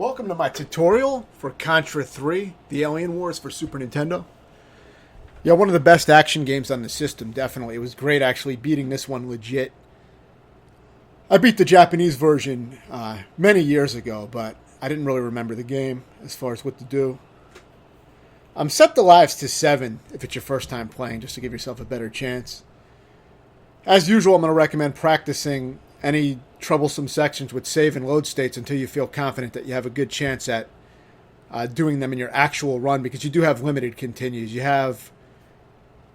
Welcome to my tutorial for Contra 3, The Alien Wars for Super Nintendo. Yeah, one of the best action games on the system, definitely. It was great actually beating this one legit. I beat the Japanese version many years ago, but I didn't really remember the game as far as what to do. Set the lives to 7 if it's your first time playing, just to give yourself a better chance. As usual, I'm going to recommend practicing any troublesome sections with save and load states until you feel confident that you have a good chance at doing them in your actual run, because you do have limited continues. You have,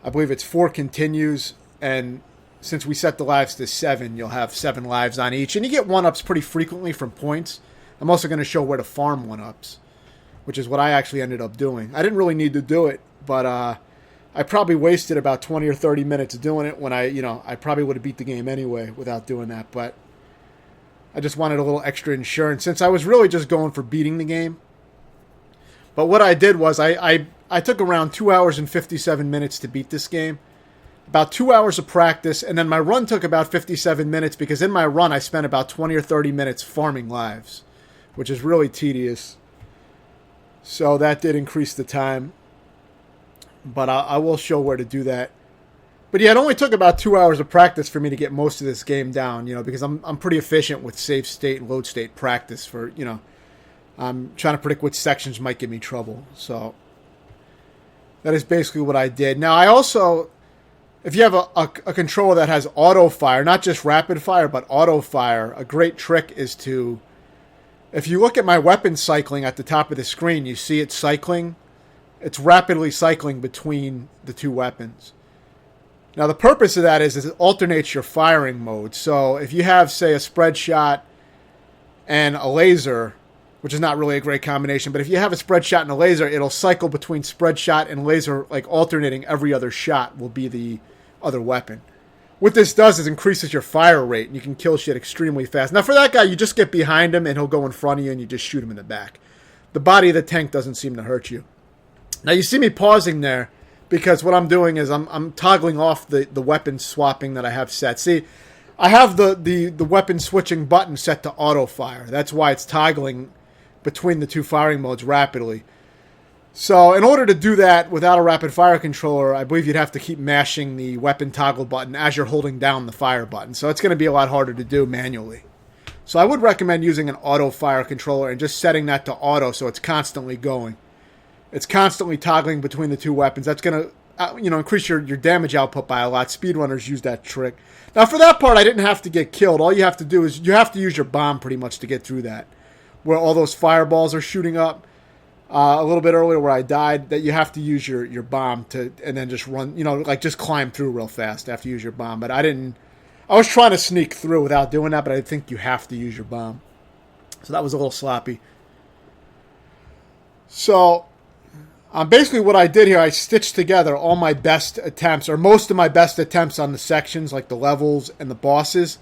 I believe it's 4 continues, and since we set the lives to 7, you'll have 7 lives on each, and you get 1-ups pretty frequently from points. I'm also going to show where to farm 1-ups, which is what I actually ended up doing. I didn't really need to do it, but I probably wasted about 20 or 30 minutes doing it when I probably would have beat the game anyway without doing that, but I just wanted a little extra insurance since I was really just going for beating the game. But what I did was I took around 2 hours and 57 minutes to beat this game. About 2 hours of practice, and then my run took about 57 minutes because in my run I spent about 20 or 30 minutes farming lives, which is really tedious. So that did increase the time. But I will show where to do that. But yeah, it only took about 2 hours of practice for me to get most of this game down, because I'm pretty efficient with save state and load state practice for, I'm trying to predict which sections might give me trouble. So that is basically what I did. Now, I also, if you have a controller that has auto fire, not just rapid fire, but auto fire, a great trick is to, if you look at my weapon cycling at the top of the screen, you see it cycling. It's rapidly cycling between the two weapons. Now, the purpose of that is it alternates your firing mode. So if you have, say, a spread shot and a laser, which is not really a great combination, but if you have a spread shot and a laser, it'll cycle between spread shot and laser, like alternating every other shot will be the other weapon. What this does is increases your fire rate, and you can kill shit extremely fast. Now, for that guy, you just get behind him, and he'll go in front of you, and you just shoot him in the back. The body of the tank doesn't seem to hurt you. Now, you see me pausing there because what I'm doing is I'm toggling off the weapon swapping that I have set. See, I have the weapon switching button set to auto fire. That's why it's toggling between the two firing modes rapidly. So in order to do that without a rapid fire controller, I believe you'd have to keep mashing the weapon toggle button as you're holding down the fire button. So it's going to be a lot harder to do manually. So I would recommend using an auto fire controller and just setting that to auto so it's constantly going. It's constantly toggling between the two weapons. That's going to increase your damage output by a lot. Speedrunners use that trick. Now, for that part, I didn't have to get killed. All you have to do is you have to use your bomb pretty much to get through that. Where all those fireballs are shooting up a little bit earlier where I died, that you have to use your bomb to, and then just run, just climb through real fast after you use your bomb. But I didn't. I was trying to sneak through without doing that, but I think you have to use your bomb. So that was a little sloppy. So basically what I did here, I stitched together all my best attempts, or most of my best attempts on the sections, like the levels and the bosses.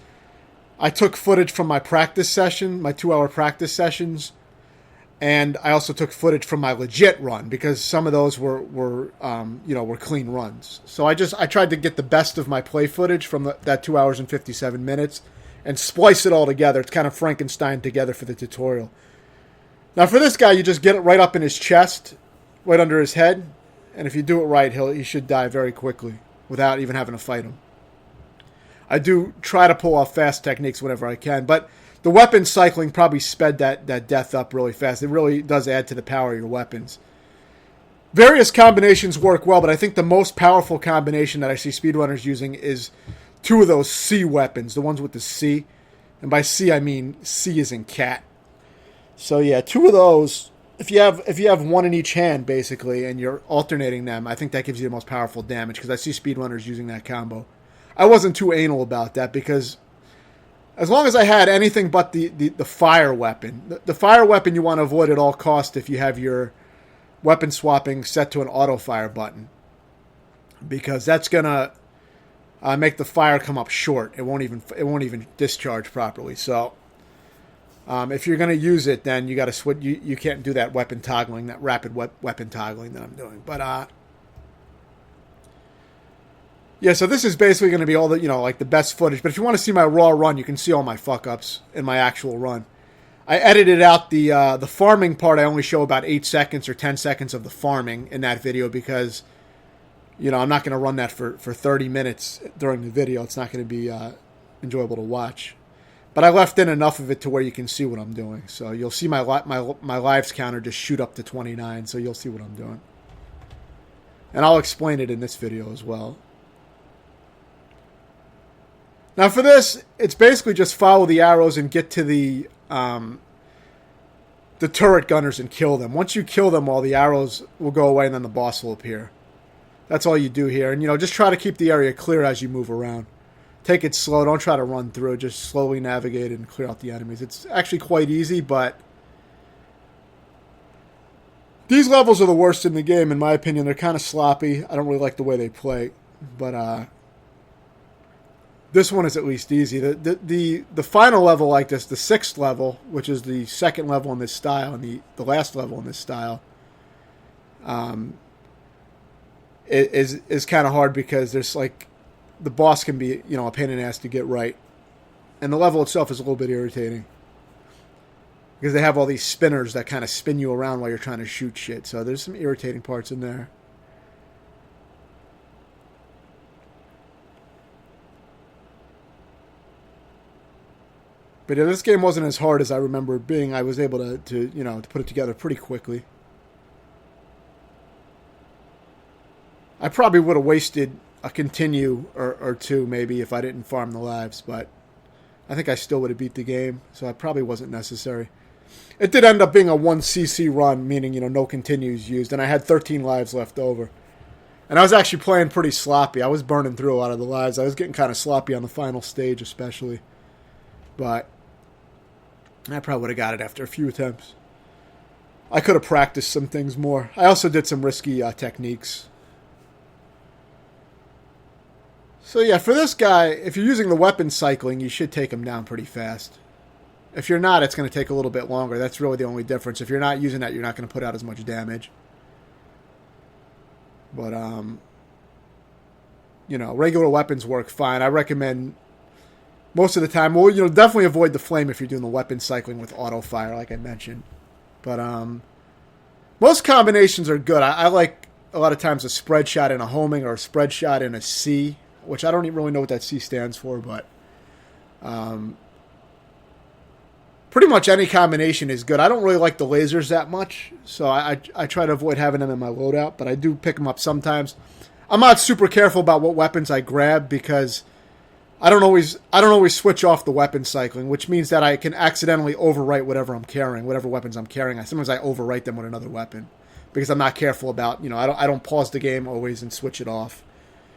I took footage from my practice session, my 2-hour practice sessions, and I also took footage from my legit run, because some of those were clean runs. So I tried to get the best of my play footage from that 2 hours and 57 minutes and splice it all together. It's kind of Frankenstein together for the tutorial. Now for this guy, you just get it right up in his chest, right under his head, and if you do it right, he should die very quickly without even having to fight him. I do try to pull off fast techniques whenever I can, but the weapon cycling probably sped that death up really fast. It really does add to the power of your weapons. Various combinations work well, but I think the most powerful combination that I see speedrunners using is 2 of those C weapons, the ones with the C. And by C, I mean C as in cat. So yeah, 2 of those. If you have one in each hand, basically, and you're alternating them, I think that gives you the most powerful damage, because I see speedrunners using that combo. I wasn't too anal about that, because as long as I had anything but the fire weapon, the fire weapon you want to avoid at all costs if you have your weapon swapping set to an auto fire button, because that's gonna make the fire come up short. It won't even discharge properly. So if you're going to use it, then you got to switch. You can't do that weapon toggling, that rapid weapon toggling that I'm doing. But yeah, so this is basically going to be all the, like the best footage. But if you want to see my raw run, you can see all my fuck ups in my actual run. I edited out the farming part. I only show about 8 seconds or 10 seconds of the farming in that video because, I'm not going to run that for 30 minutes during the video. It's not going to be enjoyable to watch. But I left in enough of it to where you can see what I'm doing. So you'll see my lives counter just shoot up to 29, so you'll see what I'm doing. And I'll explain it in this video as well. Now for this, it's basically just follow the arrows and get to the turret gunners and kill them. Once you kill them all, the arrows will go away and then the boss will appear. That's all you do here. And, just try to keep the area clear as you move around. Take it slow. Don't try to run through. Just slowly navigate and clear out the enemies. It's actually quite easy, but these levels are the worst in the game, in my opinion. They're kind of sloppy. I don't really like the way they play. But this one is at least easy. The final level like this, the 6th level, which is the 2nd level in this style, and the last level in this style, is kind of hard because there's like the boss can be a pain in the ass to get right, and the level itself is a little bit irritating because they have all these spinners that kind of spin you around while you're trying to shoot shit. So there's some irritating parts in there. But yeah, this game wasn't as hard as I remember it being. I was able to put it together pretty quickly. I probably would have wasted a continue or two maybe if I didn't farm the lives, but I think I still would have beat the game, so it probably wasn't necessary. It did end up being a 1cc run, meaning, no continues used, and I had 13 lives left over. And I was actually playing pretty sloppy. I was burning through a lot of the lives. I was getting kind of sloppy on the final stage especially. But I probably would have got it after a few attempts. I could have practiced some things more. I also did some risky techniques. So yeah, for this guy, if you're using the weapon cycling, you should take him down pretty fast. If you're not, it's going to take a little bit longer. That's really the only difference. If you're not using that, you're not going to put out as much damage. But, regular weapons work fine. I recommend most of the time, definitely avoid the flame if you're doing the weapon cycling with auto fire, like I mentioned. But most combinations are good. I like a lot of times a spread shot in a homing or a spread shot in a C, which I don't even really know what that C stands for, but pretty much any combination is good. I don't really like the lasers that much, so I try to avoid having them in my loadout, but I do pick them up sometimes. I'm not super careful about what weapons I grab because I don't always switch off the weapon cycling, which means that I can accidentally overwrite whatever I'm carrying, whatever weapons I'm carrying. Sometimes I overwrite them with another weapon because I'm not careful about, I don't pause the game always and switch it off.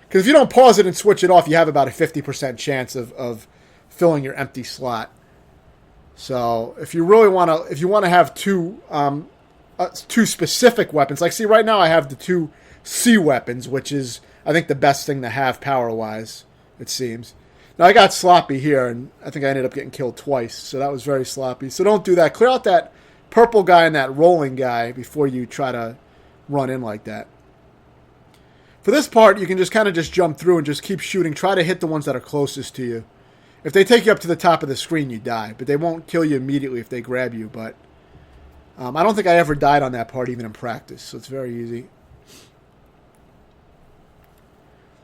Because if you don't pause it and switch it off, you have about a 50% chance of filling your empty slot. So if you really want to have two specific weapons, like see right now I have the 2 C weapons, which is I think the best thing to have power wise, it seems. Now I got sloppy here, and I think I ended up getting killed twice, so that was very sloppy. So don't do that. Clear out that purple guy and that rolling guy before you try to run in like that. For this part, you can just kind of jump through and just keep shooting. Try to hit the ones that are closest to you. If they take you up to the top of the screen, you die. But they won't kill you immediately if they grab you. But I don't think I ever died on that part, even in practice. So it's very easy.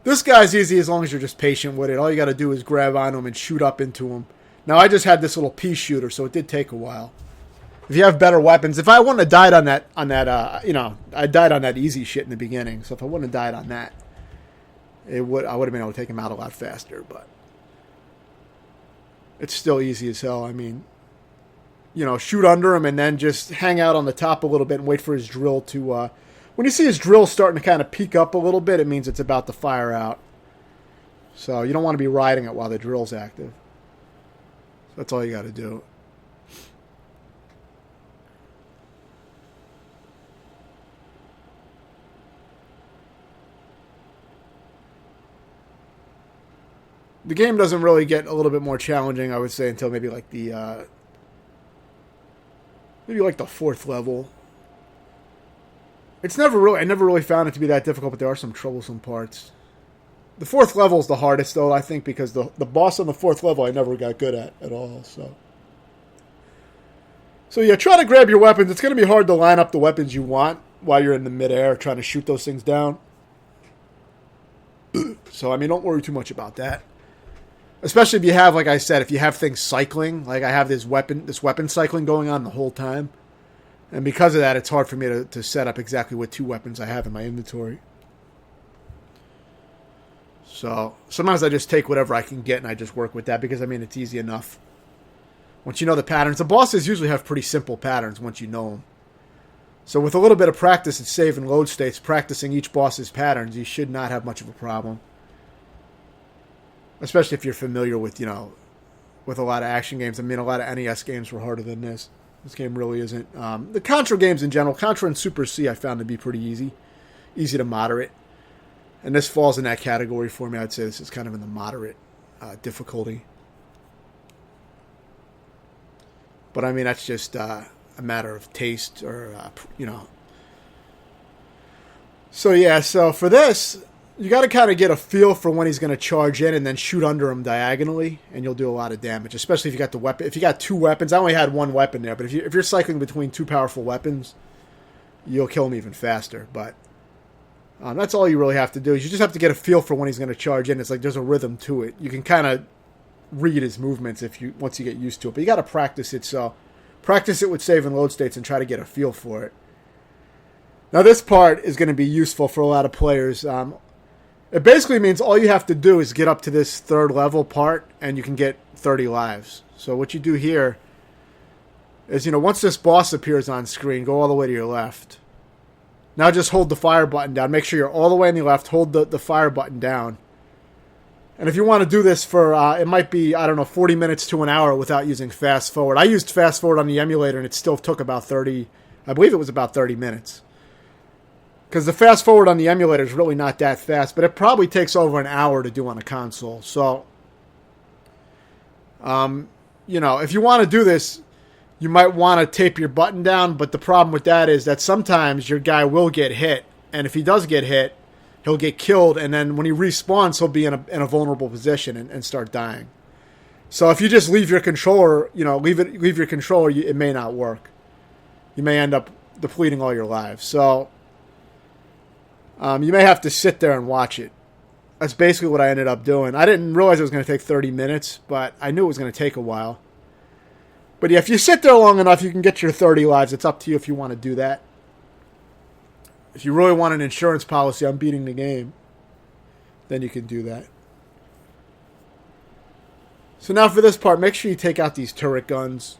This guy's easy as long as you're just patient with it. All you got to do is grab onto him and shoot up into him. Now, I just had this little pea shooter, so it did take a while. If you have better weapons, if I wouldn't have died on that, I died on that easy shit in the beginning. So if I wouldn't have died on that, I would have been able to take him out a lot faster. But it's still easy as hell. I mean, shoot under him and then just hang out on the top a little bit and wait for his drill to. When you see his drill starting to kind of peak up a little bit, it means it's about to fire out. So you don't want to be riding it while the drill's active. So that's all you got to do. The game doesn't really get a little bit more challenging, I would say, until maybe like the 4th level. I never really found it to be that difficult, but there are some troublesome parts. The 4th level is the hardest, though, I think, because the boss on the 4th level I never got good at all. So So yeah, try to grab your weapons. It's going to be hard to line up the weapons you want while you're in the midair trying to shoot those things down. So, I mean, don't worry too much about that. Especially if you have, like I said, if you have things cycling. Like I have this weapon cycling going on the whole time. And because of that, it's hard for me to set up exactly what 2 weapons I have in my inventory. So, sometimes I just take whatever I can get and I just work with that because, I mean, it's easy enough. Once you know the patterns. The bosses usually have pretty simple patterns once you know them. So with a little bit of practice at save and load states, practicing each boss's patterns, you should not have much of a problem. Especially if you're familiar with, with a lot of action games. I mean, a lot of NES games were harder than this. This game really isn't. The Contra games in general, Contra and Super C, I found to be pretty easy. Easy to moderate. And this falls in that category for me. I'd say this is kind of in the moderate difficulty. But, I mean, that's just a matter of taste or, So, yeah, so for this, you got to kind of get a feel for when he's going to charge in and then shoot under him diagonally, and you'll do a lot of damage, especially if you got the weapon. If you got 2 weapons, I only had 1 weapon there, but if you're cycling between 2 powerful weapons, you'll kill him even faster. But that's all you really have to do is you just have to get a feel for when he's going to charge in. It's like there's a rhythm to it. You can kind of read his movements once you get used to it, but you got to practice it. So practice it with save and load states and try to get a feel for it. Now this part is going to be useful for a lot of players. It basically means all you have to do is get up to this 3rd level part and you can get 30 lives. So what you do here is, once this boss appears on screen, go all the way to your left. Now just hold the fire button down. Make sure you're all the way on the left. Hold the fire button down. And if you want to do this for, it might be, 40 minutes to an hour without using fast forward. I used fast forward on the emulator and it still took about 30, I believe it was about 30 minutes. Because the fast forward on the emulator is really not that fast, but it probably takes over an hour to do on a console. So, if you want to do this, you might want to tape your button down, but the problem with that is that sometimes your guy will get hit, and if he does get hit, he'll get killed, and then when he respawns, he'll be in a vulnerable position and start dying. So if you just leave your controller, leave your controller, it may not work. You may end up depleting all your lives. So you may have to sit there and watch it. That's basically what I ended up doing. I didn't realize it was going to take 30 minutes, but I knew it was going to take a while. But yeah, if you sit there long enough, you can get your 30 lives. It's up to you if you want to do that. If you really want an insurance policy on beating the game, then you can do that. So now for this part, make sure you take out these turret guns.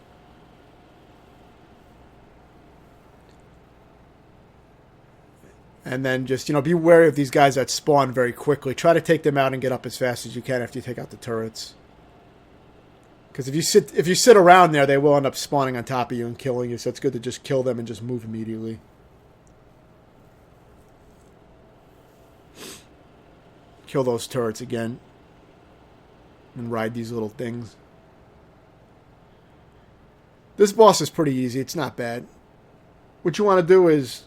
And then just, be wary of these guys that spawn very quickly. Try to take them out and get up as fast as you can after you take out the turrets. Because if you sit around there, they will end up spawning on top of you and killing you. So it's good to just kill them and just move immediately. Kill those turrets again. And ride these little things. This boss is pretty easy. It's not bad. What you want to do is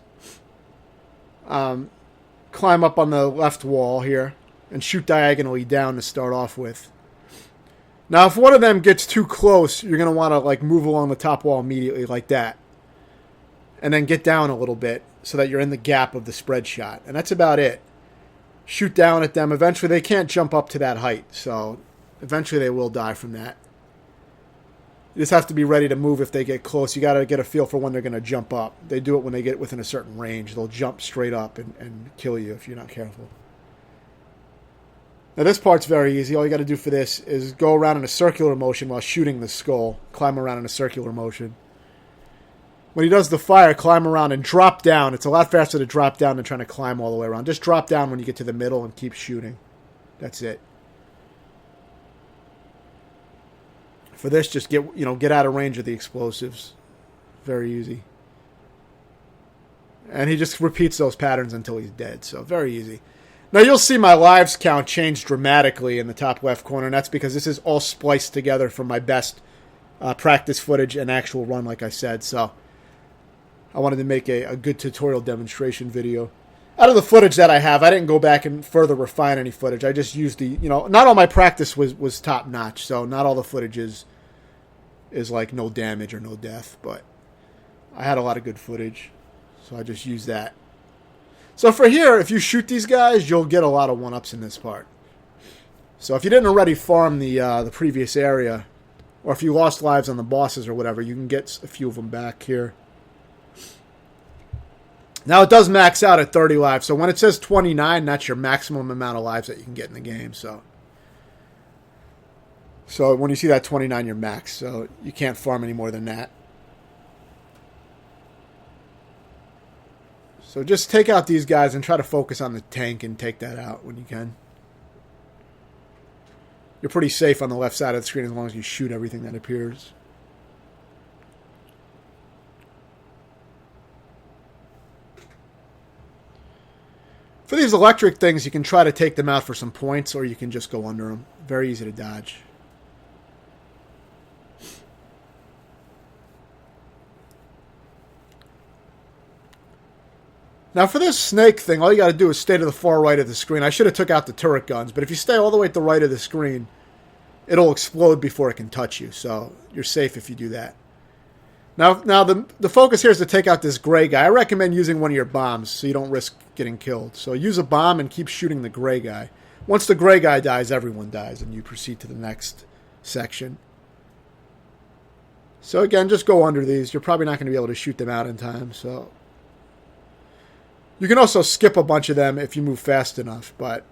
climb up on the left wall here and shoot diagonally down to start off with. Now, if one of them gets too close, you're going to want to move along the top wall immediately like that. And then get down a little bit so that you're in the gap of the spread shot. And that's about it. Shoot down at them. Eventually, they can't jump up to that height. So, eventually they will die from that. You just have to be ready to move if they get close. You got to get a feel for when they're going to jump up. They do it when they get within a certain range. They'll jump straight up and kill you if you're not careful. Now this part's very easy. All you got to do for this is go around in a circular motion while shooting the skull. Climb around in a circular motion. When he does the fire, climb around and drop down. It's a lot faster to drop down than trying to climb all the way around. Just drop down when you get to the middle and keep shooting. That's it. For this, just get out of range of the explosives. Very easy. And he just repeats those patterns until he's dead. So very easy. Now you'll see my lives count change dramatically in the top left corner, and that's because this is all spliced together from my best practice footage and actual run, like I said. So I wanted to make a good tutorial demonstration video. Out of the footage that I have, I didn't go back and further refine any footage. I just used not all my practice was top notch, so not all the footage is like no damage or no death, but I had a lot of good footage, so I just used that. So for here, if you shoot these guys, you'll get a lot of 1-ups in this part. So if you didn't already farm the previous area, or if you lost lives on the bosses or whatever, you can get a few of them back here. Now it does max out at 30 lives, so when it says 29, that's your maximum amount of lives that you can get in the game. So when you see that 29, you're max, so you can't farm any more than that. So just take out these guys and try to focus on the tank and take that out when you can. You're pretty safe on the left side of the screen as long as you shoot everything that appears. For these electric things, you can try to take them out for some points, or you can just go under them. Very easy to dodge. Now for this snake thing, all you got to do is stay to the far right of the screen. I should have took out the turret guns, but if you stay all the way at the right of the screen, it'll explode before it can touch you, so you're safe if you do that. Now the focus here is to take out this gray guy. I recommend using one of your bombs so you don't risk getting killed. So use a bomb and keep shooting the gray guy. Once the gray guy dies, everyone dies, and you proceed to the next section. So again, just go under these. You're probably not going to be able to shoot them out in time, so... You can also skip a bunch of them if you move fast enough, but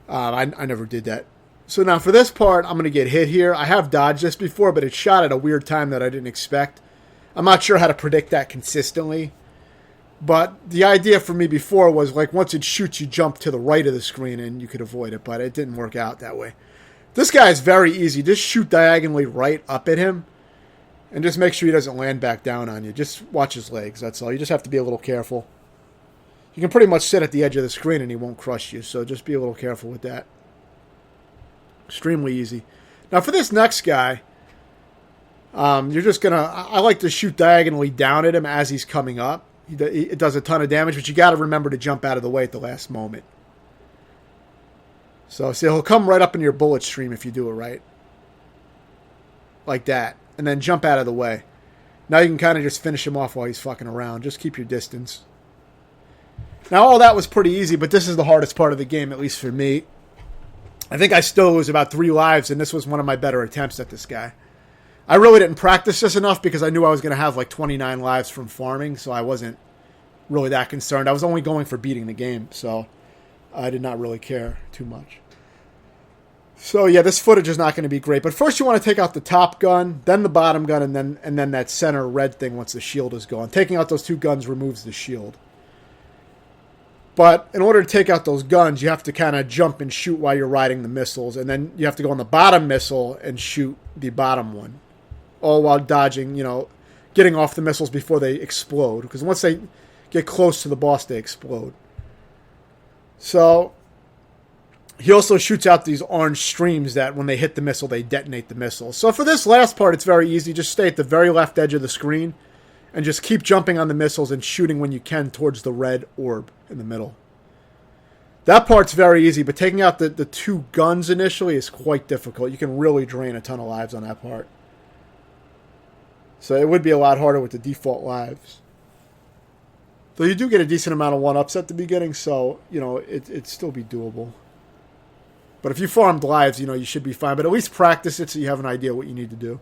I never did that. So now for this part, I'm going to get hit here. I have dodged this before, but it shot at a weird time that I didn't expect. I'm not sure how to predict that consistently. But the idea for me before was, like, once it shoots, you jump to the right of the screen and you could avoid it, but it didn't work out that way. This guy is very easy. Just shoot diagonally right up at him and just make sure he doesn't land back down on you. Just watch his legs, that's all. You just have to be a little careful. You can pretty much sit at the edge of the screen and he won't crush you, so just be a little careful with that. Extremely easy. Now for this next guy, you're just going to... I like to shoot diagonally down at him as he's coming up. It does a ton of damage, but you got to remember to jump out of the way at the last moment. So see, he'll come right up in your bullet stream if you do it right. Like that. And then jump out of the way. Now you can kind of just finish him off while he's fucking around. Just keep your distance. Now, all that was pretty easy, but this is the hardest part of the game, at least for me. I think I still lose about 3 lives, and this was one of my better attempts at this guy. I really didn't practice this enough because I knew I was going to have like 29 lives from farming, so I wasn't really that concerned. I was only going for beating the game, so I did not really care too much. So yeah, this footage is not going to be great, but first you want to take out the top gun, then the bottom gun, and then that center red thing once the shield is gone. Taking out those 2 guns removes the shield. But in order to take out those guns, you have to kind of jump and shoot while you're riding the missiles. And then you have to go on the bottom missile and shoot the bottom one. All while dodging, getting off the missiles before they explode. Because once they get close to the boss, they explode. So he also shoots out these orange streams that when they hit the missile, they detonate the missile. So for this last part, it's very easy. Just stay at the very left edge of the screen. And just keep jumping on the missiles and shooting when you can towards the red orb in the middle. That part's very easy, but taking out the 2 guns initially is quite difficult. You can really drain a ton of lives on that part. So it would be a lot harder with the default lives. Though you do get a decent amount of 1-ups at the beginning, so, it'd still be doable. But if you farmed lives, you should be fine. But at least practice it so you have an idea what you need to do.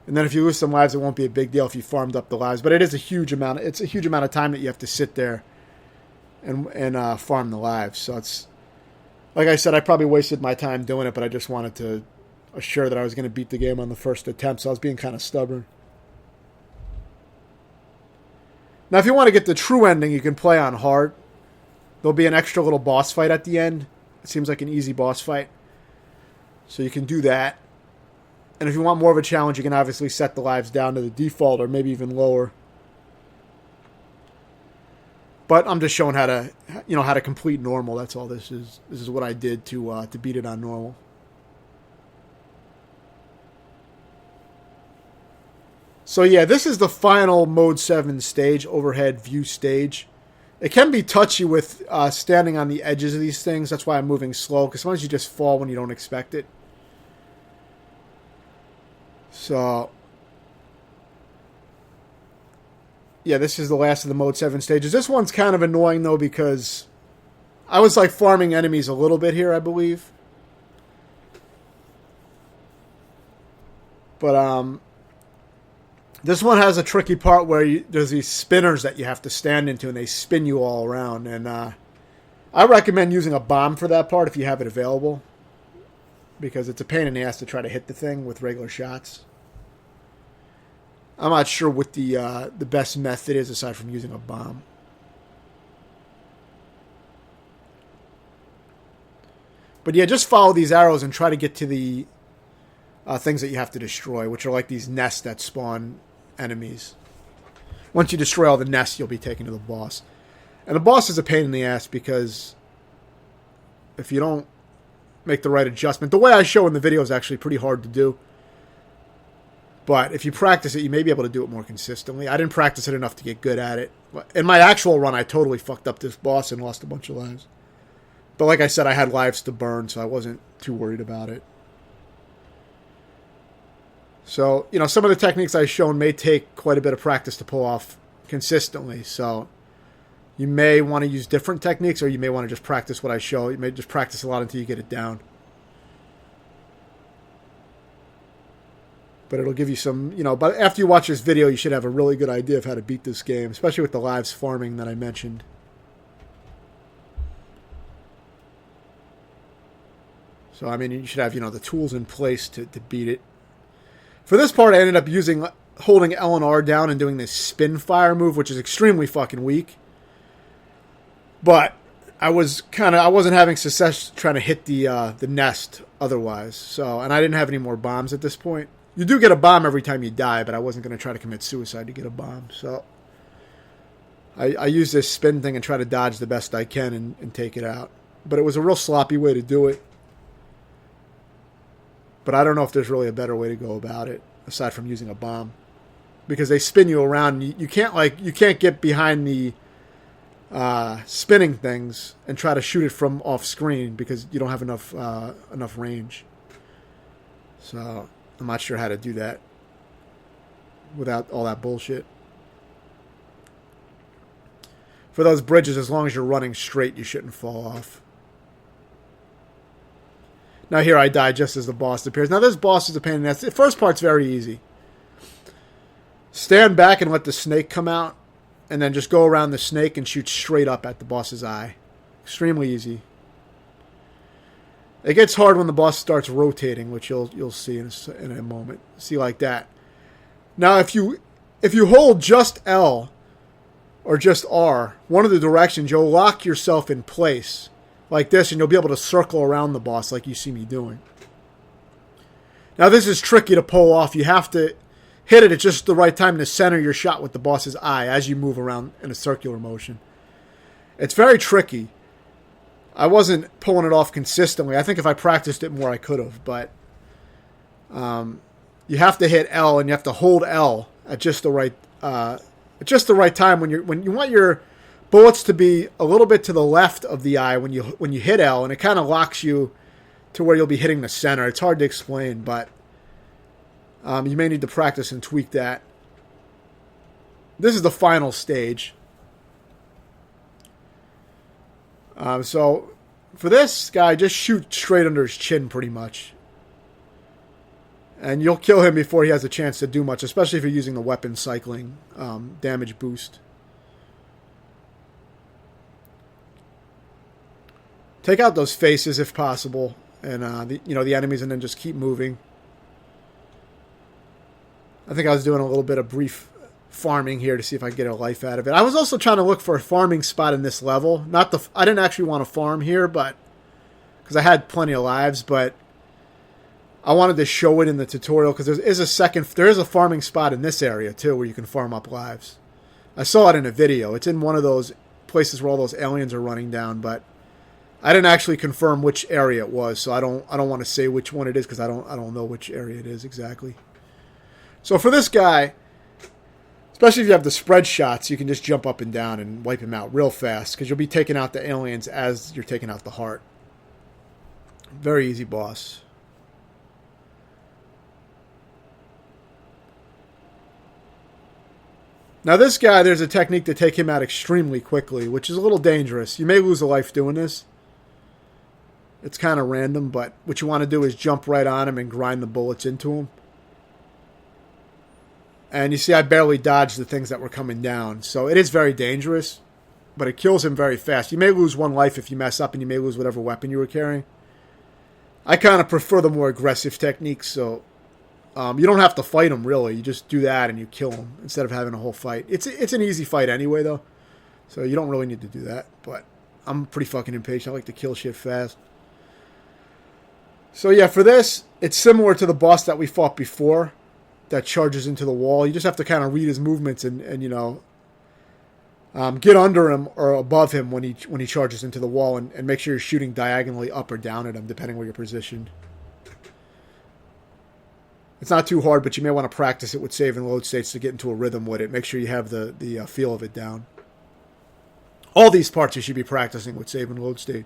And then if you lose some lives, it won't be a big deal if you farmed up the lives. But it is a huge amount. It's a huge amount of time that you have to sit there and farm the lives. So it's, like I said, I probably wasted my time doing it, but I just wanted to assure that I was going to beat the game on the first attempt. So I was being kind of stubborn. Now, if you want to get the true ending, you can play on hard. There'll be an extra little boss fight at the end. It seems like an easy boss fight. So you can do that. And if you want more of a challenge, you can obviously set the lives down to the default or maybe even lower. But I'm just showing how to complete normal. That's all this is. This is what I did to beat it on normal. So yeah, this is the final Mode 7 stage, overhead view stage. It can be touchy with standing on the edges of these things. That's why I'm moving slow, because sometimes you just fall when you don't expect it. So yeah, this is the last of the Mode 7 stages. This one's kind of annoying, though, because I was, like, farming enemies a little bit here, I believe. But, this one has a tricky part where there's these spinners that you have to stand into, and they spin you all around. And I recommend using a bomb for that part if you have it available, because it's a pain in the ass to try to hit the thing with regular shots. I'm not sure what the best method is aside from using a bomb. But yeah, just follow these arrows and try to get to the things that you have to destroy, which are like these nests that spawn enemies. Once you destroy all the nests, you'll be taken to the boss. And the boss is a pain in the ass because if you don't make the right adjustment, the way I show in the video is actually pretty hard to do. But if you practice it, you may be able to do it more consistently. I didn't practice it enough to get good at it. In my actual run, I totally fucked up this boss and lost a bunch of lives. But like I said, I had lives to burn, so I wasn't too worried about it. So, you know, some of the techniques I've shown may take quite a bit of practice to pull off consistently. So you may want to use different techniques, or you may want to just practice what I show. You may just practice a lot until you get it down. But it'll give you some, you know, but after you watch this video, you should have a really good idea of how to beat this game, especially with the lives farming that I mentioned. So, I mean, you should have, you know, the tools in place to beat it. For this part, I ended up holding L and R down and doing this spin fire move, which is extremely fucking weak. But I wasn't having success trying to hit the nest otherwise. So, and I didn't have any more bombs at this point. You do get a bomb every time you die, but I wasn't going to try to commit suicide to get a bomb. So I use this spin thing and try to dodge the best I can and take it out. But it was a real sloppy way to do it. But I don't know if there's really a better way to go about it aside from using a bomb, because they spin you around. And you can't get behind the spinning things and try to shoot it from off screen because you don't have enough range. So I'm not sure how to do that without all that bullshit. For those bridges, as long as you're running straight, you shouldn't fall off. Now here I die just as the boss appears. Now this boss is a pain in the ass. The first part's very easy. Stand back and let the snake come out, and then just go around the snake and shoot straight up at the boss's eye. Extremely easy. It gets hard when the boss starts rotating, which you'll see in a moment. See, like that. Now if you hold just L or just R, one of the directions, you'll lock yourself in place like this, and you'll be able to circle around the boss like you see me doing. Now this is tricky to pull off. You have to hit it at just the right time to center your shot with the boss's eye as you move around in a circular motion. It's very tricky. I wasn't pulling it off consistently. I think if I practiced it more, I could have. But you have to hit L, and you have to hold L at just the right time when you want your bullets to be a little bit to the left of the eye when you hit L, and it kind of locks you to where you'll be hitting the center. It's hard to explain, but you may need to practice and tweak that. This is the final stage. So for this guy, just shoot straight under his chin pretty much. And you'll kill him before he has a chance to do much, especially if you're using the weapon cycling damage boost. Take out those faces if possible, and the enemies, and then just keep moving. I think I was doing a little bit of brief farming here to see if I could get a life out of it. I was also trying to look for a farming spot in this level. I didn't actually want to farm here, but because I had plenty of lives, but I wanted to show it in the tutorial because there is a farming spot in this area too where you can farm up lives. I saw it in a video. It's in one of those places where all those aliens are running down, but I didn't actually confirm which area it was, so I don't want to say which one it is because I don't know which area it is exactly. So for this guy, especially if you have the spread shots, you can just jump up and down and wipe him out real fast because you'll be taking out the aliens as you're taking out the heart. Very easy boss. Now this guy, there's a technique to take him out extremely quickly, which is a little dangerous. You may lose a life doing this. It's kind of random, but what you want to do is jump right on him and grind the bullets into him. And you see I barely dodged the things that were coming down. So it is very dangerous, but it kills him very fast. You may lose one life if you mess up, and you may lose whatever weapon you were carrying. I kind of prefer the more aggressive techniques, so you don't have to fight him, really. You just do that and you kill him instead of having a whole fight. It's an easy fight anyway, though, so you don't really need to do that. But I'm pretty fucking impatient. I like to kill shit fast. So yeah, for this, it's similar to the boss that we fought before that charges into the wall. You just have to kind of read his movements and you know, get under him or above him when he charges into the wall, and make sure you're shooting diagonally up or down at him, depending where you're positioned. It's not too hard, but you may want to practice it with save and load states to get into a rhythm with it. Make sure you have the feel of it down. All these parts you should be practicing with save and load state.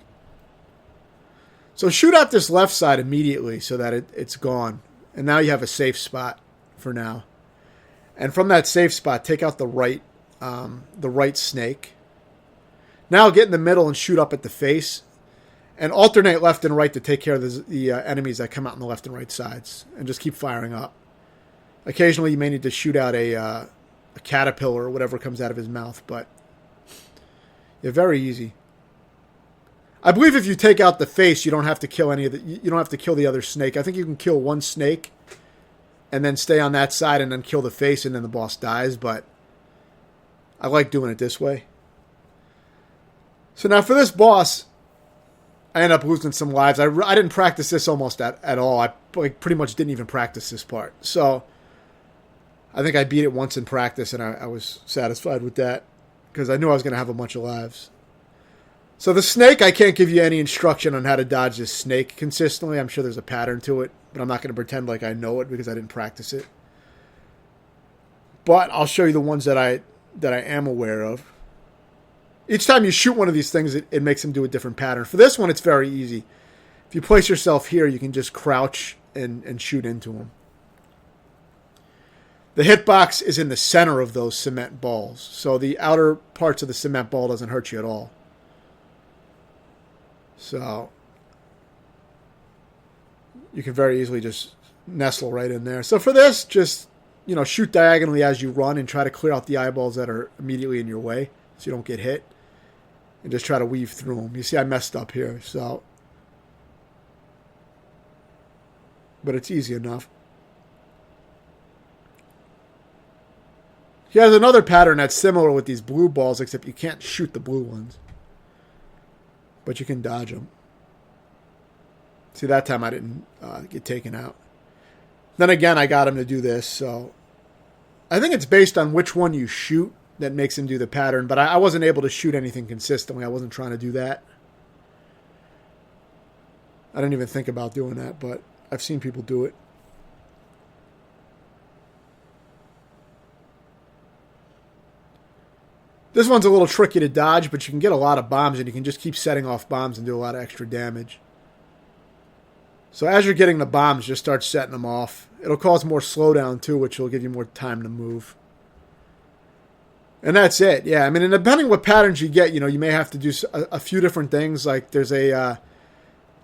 So shoot out this left side immediately so that it's gone. And now you have a safe spot for now. And from that safe spot, take out the right snake. Now get in the middle and shoot up at the face. And alternate left and right to take care of the enemies that come out on the left and right sides. And just keep firing up. Occasionally you may need to shoot out a caterpillar or whatever comes out of his mouth. But yeah, very easy. I believe if you take out the face, you don't have to kill you don't have to kill the other snake. I think you can kill one snake and then stay on that side and then kill the face and then the boss dies. But I like doing it this way. So now for this boss, I end up losing some lives. I didn't practice this almost at all. I pretty much didn't even practice this part. So I think I beat it once in practice, and I was satisfied with that because I knew I was going to have a bunch of lives. So the snake, I can't give you any instruction on how to dodge this snake consistently. I'm sure there's a pattern to it, but I'm not going to pretend like I know it because I didn't practice it. But I'll show you the ones that I am aware of. Each time you shoot one of these things, it makes them do a different pattern. For this one, it's very easy. If you place yourself here, you can just crouch and shoot into them. The hitbox is in the center of those cement balls, so the outer parts of the cement ball doesn't hurt you at all. So you can very easily just nestle right in there. So for this, just shoot diagonally as you run and try to clear out the eyeballs that are immediately in your way so you don't get hit. And just try to weave through them. You see I messed up here, so. But it's easy enough. He has another pattern that's similar with these blue balls, except you can't shoot the blue ones. But you can dodge them. See, that time I didn't get taken out. Then again, I got him to do this, so. I think it's based on which one you shoot that makes him do the pattern, but I wasn't able to shoot anything consistently. I wasn't trying to do that. I didn't even think about doing that, but I've seen people do it. This one's a little tricky to dodge, but you can get a lot of bombs, and you can just keep setting off bombs and do a lot of extra damage. So as you're getting the bombs, just start setting them off. It'll cause more slowdown, too, which will give you more time to move. And that's it. Yeah, I mean, and depending what patterns you get, you may have to do a few different things. Like there's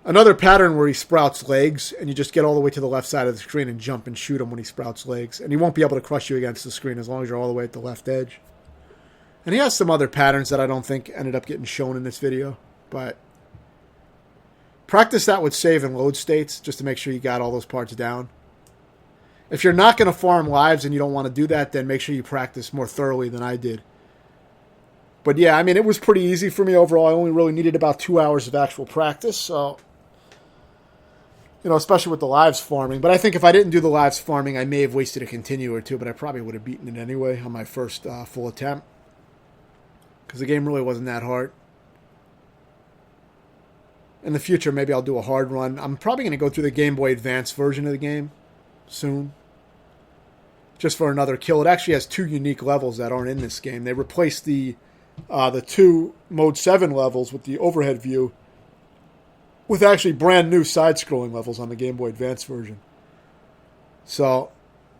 another pattern where he sprouts legs, and you just get all the way to the left side of the screen and jump and shoot him when he sprouts legs. And he won't be able to crush you against the screen as long as you're all the way at the left edge. And he has some other patterns that I don't think ended up getting shown in this video. But practice that with save and load states just to make sure you got all those parts down. If you're not going to farm lives and you don't want to do that, then make sure you practice more thoroughly than I did. But yeah, I mean, it was pretty easy for me overall. I only really needed about 2 hours of actual practice. So, especially with the lives farming. But I think if I didn't do the lives farming, I may have wasted a continue or two, but I probably would have beaten it anyway on my first full attempt. Because the game really wasn't that hard. In the future, maybe I'll do a hard run. I'm probably going to go through the Game Boy Advance version of the game soon. Just for another kill. It actually has 2 unique levels that aren't in this game. They replaced the 2 Mode 7 levels with the overhead view with actually brand new side-scrolling levels on the Game Boy Advance version. So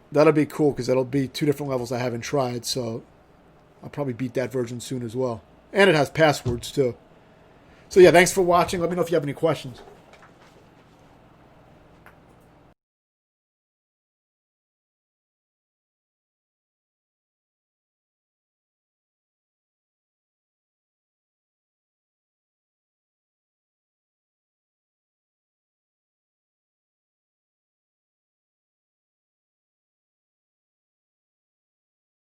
that'll be cool because that'll be 2 different levels I haven't tried. So I'll probably beat that version soon as well. And it has passwords, too. So, yeah, thanks for watching. Let me know if you have any questions.